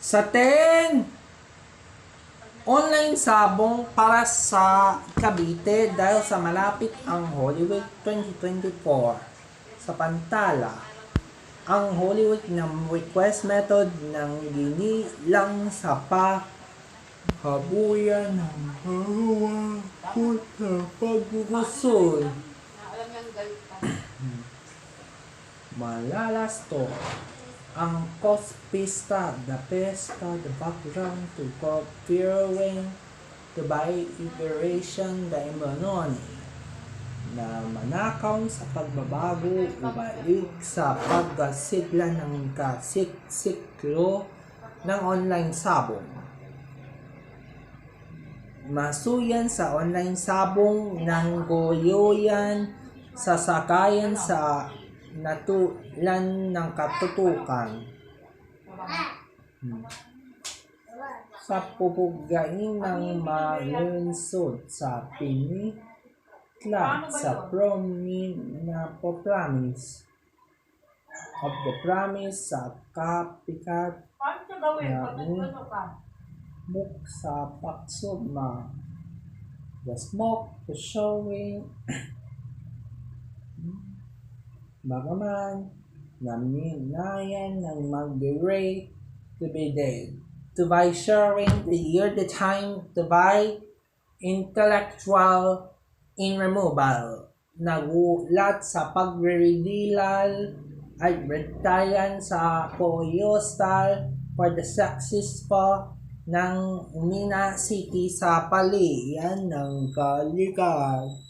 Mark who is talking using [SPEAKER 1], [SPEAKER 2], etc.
[SPEAKER 1] Sa 10 online sabong para sa Cavite dahil sa malapit ang Holy Week 2024. Sa Pantala, ang Holy Week na request method ng ginilang sa habuyan ng hawa sa paggugusul. Malalasto ang Cospista, the Pesta, the background to preparing the by liberation the Imanoni na manakaw sa pagbabago ubalik sa paggasigla ng siklo ng online sabong. Masuyan sa online sabong ng goyoyan sa sakayan sa natulan ng katutukan. Sa pupugain ng malunsod sa piniklat sa promise of the promise sa kapikat na muk sa paksugma. The smoke, the showing bagaman naminayan ng mag-rate to be dead. To by sharing the year the time to by intellectual in removal. Nagulat sa pagre-redilal ay retayan sa Poyostal for the successful ng Mina City sa palian ng Kalikay.